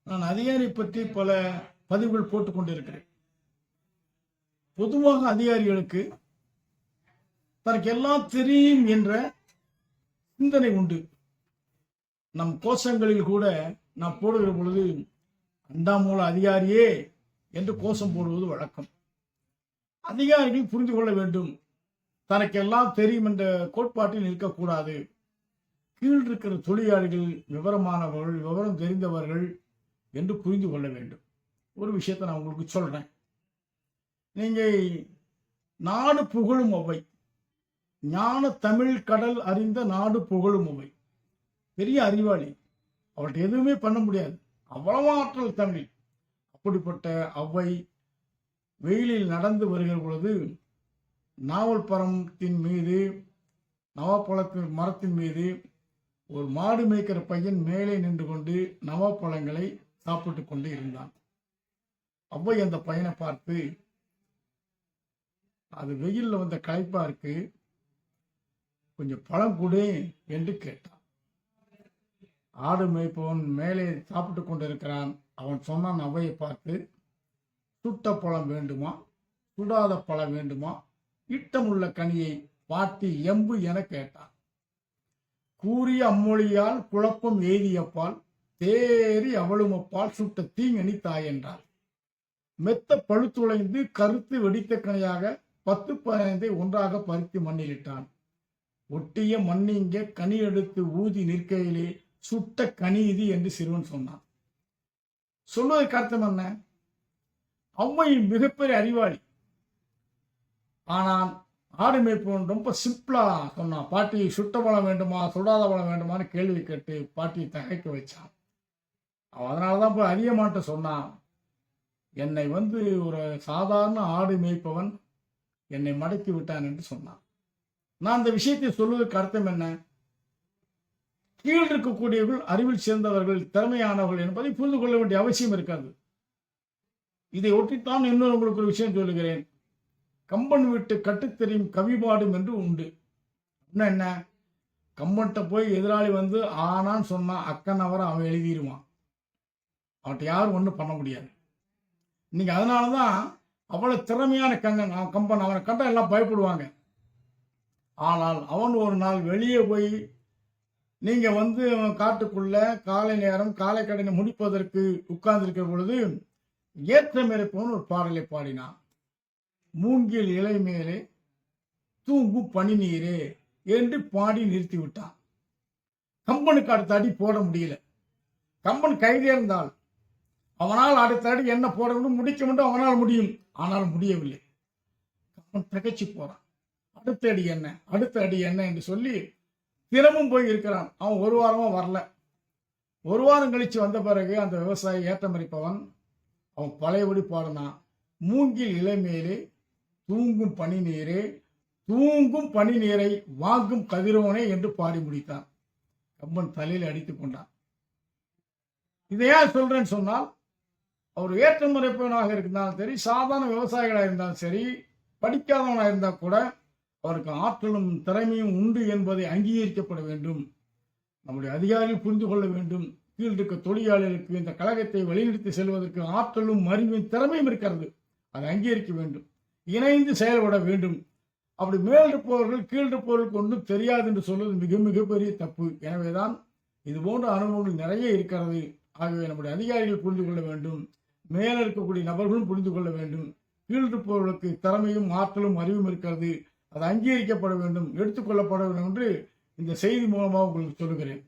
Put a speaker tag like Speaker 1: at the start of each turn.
Speaker 1: நான் அதிகாரி பற்றி பல பதிவுகள் போட்டுக் கொண்டிருக்கிறேன். பொதுவாக அதிகாரிகளுக்கு தனக்கு எல்லாம் தெரியும் என்ற சிந்தனை உண்டு. நம் கோஷங்களில் கூட நாம் போடுகிற பொழுது அண்டாமூல அதிகாரியே என்று கோஷம் போடுவது வழக்கம். அதிகாரிகள் புரிந்து கொள்ள வேண்டும், தனக்கெல்லாம் தெரியும் என்ற கோட்பாட்டில் இருக்கக்கூடாது. கீழ் இருக்கிற தொழிலாளிகள் விவரமானவர்கள், விவரம் தெரிந்தவர்கள் என்று புரிந்து கொள்ள வேண்டும். ஒரு விஷயத்தை நான் உங்களுக்கு சொல்றேன். நீங்க நாடு புகழும் அவை, ஞான தமிழ் கடல் அறிந்த நாடு புகழும் அவை. பெரிய அறிவாளி, அவர்கிட்ட எதுவுமே பண்ண முடியாது, அவ்வளவு ஆற்றல் தமிழ். அப்படிப்பட்ட அவை வெயிலில் நடந்து வருகிற பொழுது நாவல் பழத்தின் மீது, நவாப்பழத்தின் மரத்தின் மீது ஒரு மாடு மேய்க்கிற பையன் மேலே நின்று கொண்டு நவாப்பழங்களை சாப்பிட்டு கொண்டு இருந்தான். அவ்வை அந்த பையனை பார்த்து, அது வெயில்ல வந்த களைப்பா இருக்கு, கொஞ்சம் பழம் கொடு என்று கேட்டான். ஆடு மேய்ப்பவன் மேலே சாப்பிட்டு கொண்டிருக்கிறான். அவன் சொன்னான் அவ்வையை பார்த்து, சுட்ட பழம் வேண்டுமா, சுடாத பழம் வேண்டுமா, இட்டமுள்ள கனியை பாட்டி எம்பு என கேட்டான். கூறிய அம்மொழியால் குழப்பம் எய்தியப்பால் தேறி அவளுமப்பால் சுட்ட தீங்கனி தாய் என்றாள். மெத்த பழுத்துளைந்து கருத்து வெடித்த கனியாக 10-15 ஒன்றாக பறித்து மண்ணிலிட்டான். ஒட்டிய மண்ணிங்க கனி எடுத்து ஊதி நிற்கையிலே சுட்ட கனி இது என்று சிறுவன் சொன்னான். சொல்வதற்கு அர்த்தம் என்ன? அவ்வை மிகப்பெரிய அறிவாளி. ஆனால் ஆடு மேய்ப்பவன் ரொம்ப சிம்பிளா சொன்னான். பாட்டி சுட்ட பழம் வேண்டுமா, சுடாத பழம் வேண்டுமான்னு கேள்வி கேட்டு பாட்டியை தகைக்க வச்சான். அதனாலதான் போய் அதிகமாட்ட சொன்னான், என்னை ஒரு சாதாரண ஆடு மேய்ப்பவன் என்னை மடக்கி விட்டான் என்று சொன்னான். நான் அந்த விஷயத்தை சொல்வதற்கு அர்த்தம் என்ன? கீழ் இருக்கக்கூடியவர்கள் அறிவில் சேர்ந்தவர்கள், திறமையானவர்கள் என்பதை புரிந்து கொள்ள வேண்டிய அவசியம் இருக்காது. இதை ஒட்டித்தான் இன்னொரு உங்களுக்கு ஒரு விஷயம் சொல்லுகிறேன். கம்பன் வீட்டு கட்டுத்தெரியும் கவிபாடும் என்று உண்டு. என்ன, கம்பன்கிட்ட போய் எதிராளி ஆனான்னு சொன்னா அக்கன் அவன் எழுதிடுவான். அவன்கிட்ட யாரும் ஒன்றும் பண்ண முடியாது. இன்னைக்கு அதனாலதான் அவ்வளவு திறமையான கம்பன், அவனை கண்டா எல்லாம் பயப்படுவாங்க. ஆனால் அவன் ஒரு நாள் வெளியே போய், நீங்க காட்டுக்குள்ள காலை நேரம் காலை கடனை முடிப்பதற்கு உட்கார்ந்திருக்கிற பொழுது ஏற்றம் இருப்பவன் ஒரு பாடலை பாடினான். மூங்கில் இலை மேலே தூங்கும் பனி நீரே என்று பாடி நிறுத்தி விட்டான். கம்பனுக்கு அடுத்த அடி போட முடியல. கம்பன் கைதே இருந்தால் அவனால் அடுத்த அடி என்ன போட வேண்டும், முடிக்க வேண்டும், அவனால் முடியும். ஆனால் முடியவில்லை. கம்பன் திகைச்சு போறான். அடுத்த அடி என்ன, அடுத்த அடி என்ன என்று சொல்லி தினமும் போய் இருக்கிறான். அவன் ஒரு வாரமா வரல. ஒரு வாரம் கழிச்சு வந்த பிறகு அந்த விவசாயி ஏற்றமறிப்பவன் அவன் பழையபடி பாடினான். மூங்கில் இலை மேலே தூங்கும் பனி நீரே, தூங்கும் பனி நீரை வாங்கும் கதிரோனே என்று பாடி முடித்தான். கம்பன் தலையில் அடித்துக் கொண்டான். இதையா சொல்றேன்னு சொன்னால், அவர் ஏற்றமுறைப்பவனாக இருந்தாலும் சரி, சாதாரண விவசாயிகளாக இருந்தாலும் சரி, படிக்காதவனாக இருந்தால் கூட அவருக்கு ஆற்றலும் திறமையும் உண்டு என்பதை அங்கீகரிக்கப்பட வேண்டும். நம்முடைய அதிகாரிகள் புரிந்து கொள்ள வேண்டும். கீழ் இருக்க தொழிலாளர்களுக்கு இந்த கழகத்தை வழிநடத்தி செல்வதற்கு ஆற்றலும் அறிவும் திறமையும் இருக்கிறது. அதை அங்கீகரிக்க வேண்டும், இணைந்து செயல்பட வேண்டும். அப்படி மேல் இருப்பவர்கள் கீழ் இருப்பவர்களுக்கு ஒன்றும் தெரியாது என்று சொல்வது மிக மிகப்பெரிய தப்பு. எனவேதான் இது போன்ற அனுபவங்கள் நிறைய இருக்கிறது. ஆகவே நம்முடைய அதிகாரிகள் புரிந்து கொள்ள வேண்டும், மேல இருக்கக்கூடிய நபர்களும் புரிந்து கொள்ள வேண்டும். கீழ் இருப்பவர்களுக்கு திறமையும் ஆற்றலும் அறிவும் இருக்கிறது. அது அங்கீகரிக்கப்பட வேண்டும், எடுத்துக்கொள்ளப்பட வேண்டும் என்று இந்த செய்தி மூலமாக உங்களுக்கு சொல்லுகிறேன்.